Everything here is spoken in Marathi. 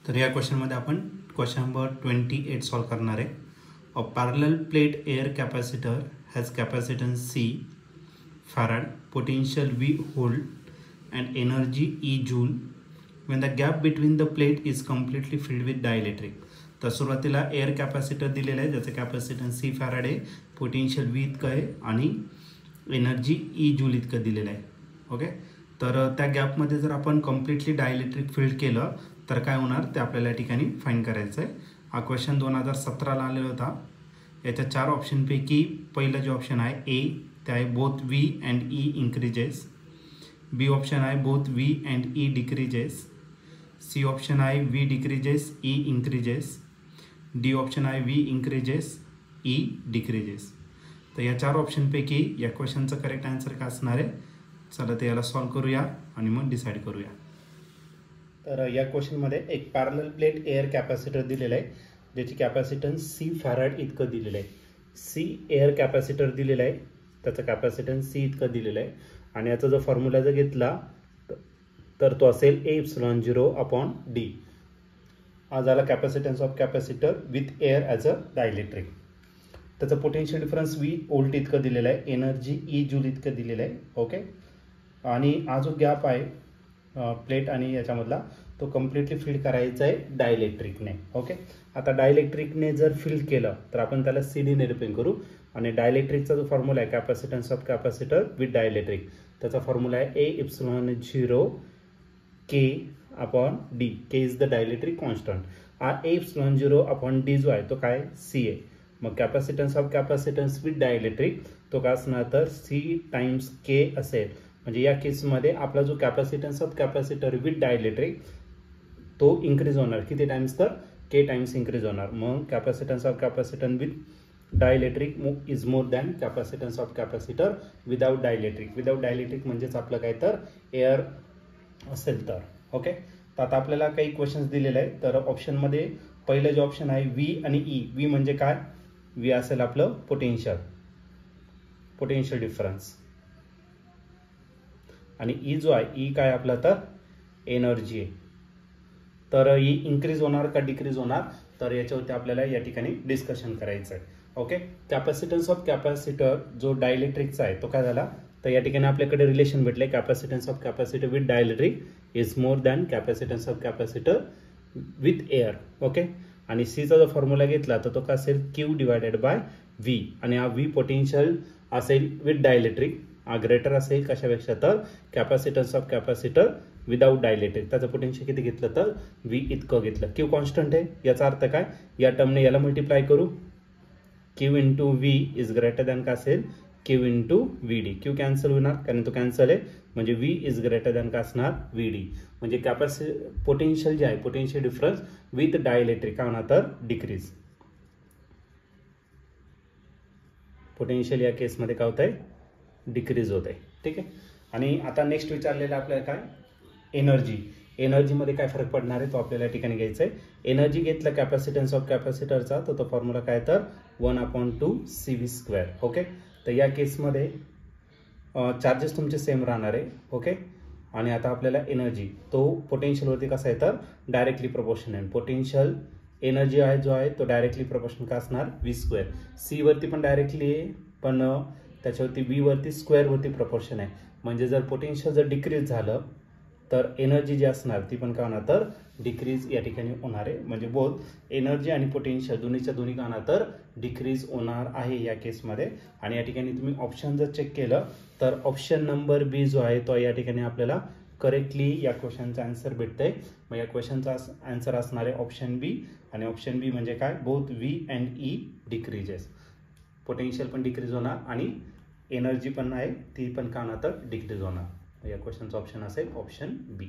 तर या क्वेश्चनमध्ये आपण क्वेश्चन नंबर 28 सॉल्व करणार आहे. A parallel plate air capacitor has capacitance C farad, potential V volt and energy E joule when the gap between the plate is completely filled with dielectric. तर सुरुवातीला एअर कॅपॅसिटर दिलेलं आहे ज्याचं कॅपॅसिटन्स C फॅराड आहे, पोटेन्शियल V इतकं आहे आणि एनर्जी E जूल इतकं दिलेलं आहे. ओके, तर त्या गॅपमध्ये जर आपण कम्प्लिटली डायलेक्ट्रिक फील्ड केलं तर काय होणार ते आपल्याला या ठिकाणी फाइंड करायचं आहे. हा क्वेश्चन 2017ला आलेला होता. याच्या 4 ऑप्शनपैकी पहिलं जे ऑप्शन आहे ए ते आहे both V and E increases. B option आहे both V and E decreases. C option आहे V decreases E increases. D option आहे V इंक्रीजेस E डिक्रीजेस. तर या 4 ऑप्शनपैकी या क्वेश्चनचं करेक्ट आन्सर काय असणार आहे? चला ते याला सॉल्व करूया आणि मग डिसाईड करूया. तर या क्वेश्चनमध्ये एक पॅरलल प्लेट एअर कॅपॅसिटर दिलेलं आहे ज्याची कॅपॅसिटन्स C फॅराड इतकं दिलेलं आहे. C एअर कॅपॅसिटर दिलेलं आहे, त्याचं कॅपॅसिटन्स C इतकं दिलेलं आहे आणि याचा जो फॉर्म्युला जर घेतला तर तो असेल A ε0/D. हा झाला capacitance of capacitor with air as a dielectric. त्याचं पोटेन्शियल डिफरन्स V वोल्ट इतकं दिलेलं आहे, एनर्जी E जूल इतकं दिलेलं आहे. ओके, आणि हा जो गॅप आहे प्लेट आणि याच्यामधला तो कम्प्लिटली फिल करायचा आहे डायलेक्ट्रिकने. ओके, आता डायलेक्ट्रिकने जर फिल केलं तर आपण त्याला CDने रिप्रेझेंट करू आणि डायलेक्ट्रिकचा जो फॉर्म्युला आहे capacitance of capacitor with dielectric त्याचा फॉर्म्युला आहे A ε0K/D. K is the dielectric constant. हा A ε0/D जो आहे तो काय C आहे. मग capacitance of capacitance with dielectric तो काय असणार तर C टाइम्स K असेल. म्हणजे या केसमध्ये आपला जो capacitance of capacitor with dielectric तो इन्क्रीज होणार किती टाइम्स तर K टाइम्स इन्क्रीज होणार. मग capacitance of capacitor with dielectric is more than capacitance of capacitor without dielectric. Without dielectric म्हणजेच आपलं काय तर एअर असेल तर. ओके, तर आता आपल्याला काही क्वेश्चन्स दिलेले आहेत. तर ऑप्शनमध्ये पहिलं जे ऑप्शन आहे V आणि E. V म्हणजे काय? V असेल आपलं पोटेन्शियल डिफरन्स आणि E जो आहे E काय आपला तर एनर्जी आहे. तर E इन्क्रीज होणार का डिक्रीज होणार तर याच्यावरती आपल्याला या ठिकाणी डिस्कशन करायचं आहे. ओके, कॅपॅसिटन्स ऑफ कॅपॅसिटर जो डायलेक्ट्रिकचा आहे तो काय झाला तर या ठिकाणी आपल्याकडे रिलेशन भेटले capacitance of capacitor with dielectric is more than capacitance of capacitor with air. Okay, आणि सीचा जो फॉर्म्युला घेतला तर तो काय असेल Q/V आणि हा V पोटेन्शियल असेल विथ डायलेक्ट्रिक. हा ग्रेटर असेल कशापेक्षा तर capacitance of capacitor without dielectric. त्याचं पोटेन्शियल किती घेतलं तर V इतकं घेतलं. Q कॉन्स्टंट आहे, याचा अर्थ काय या टर्मने याला मल्टिप्लाय करू. Q/V इज ग्रेटर दॅन काय असेल Q/VD. Q कॅन्सल होणार कारण तो कॅन्सल आहे म्हणजे V इज ग्रेटर दॅन काय असणार VD. म्हणजे पोटेन्शियल जे आहे पोटेन्शियल डिफरन्स विथ डायलेक्ट्रिक काय होणार तर डिक्रीज. पोटेन्शियल या केसमध्ये काय होत आहे डिक्रीज होत आहे. ठीक आहे, आणि आता नेक्स्ट विचारलेलं आपल्याला काय एनर्जीमध्ये काय फरक पडणार आहे तो आपल्याला या ठिकाणी घ्यायचा आहे. एनर्जी घेतलं कॅपॅसिटन्स ऑफ कॅपॅसिटरचा तर तो फॉर्म्युला काय तर 1/2CV². ओके, तर या केसमध्ये चार्जेस तुमचे सेम राहणार आहे. ओके, आणि आता आपल्याला एनर्जी तो पोटेन्शियलवरती कसा आहे तर डायरेक्टली प्रोपोर्शनल आहे. पोटेन्शियल एनर्जी आहे जो आहे तो डायरेक्टली प्रोपोर्शनल का असणार V². सी वरती पण डायरेक्टली आहे पण त्याच्यावरती V वरती स्क्वेअरवरती प्रोपोर्शन आहे. म्हणजे जर पोटेन्शियल जर डिक्रीज झालं तर एनर्जी जी असणार ती पण काय होणार तर डिक्रीज या ठिकाणी होणार आहे. म्हणजे बोथ एनर्जी आणि पोटेन्शियल दोन्हीच्या दोन्ही काय होणार तर डिक्रीज होणार आहे या केसमध्ये. आणि या ठिकाणी तुम्ही ऑप्शन जर चेक केलं तर ऑप्शन नंबर B जो आहे तो या ठिकाणी आपल्याला करेक्टली या क्वेश्चनचा आन्सर भेटतंय. मग या क्वेश्चनचा आन्सर असणार आहे ऑप्शन B. आणि ऑप्शन B म्हणजे काय both V and E decreases. Potential पण डिक्रीज होणार आणि एनर्जी पण आहे ती पण काय होणार तर डिक्रीज होणार. या क्वेश्चनचा ऑप्शन असेल ऑप्शन B.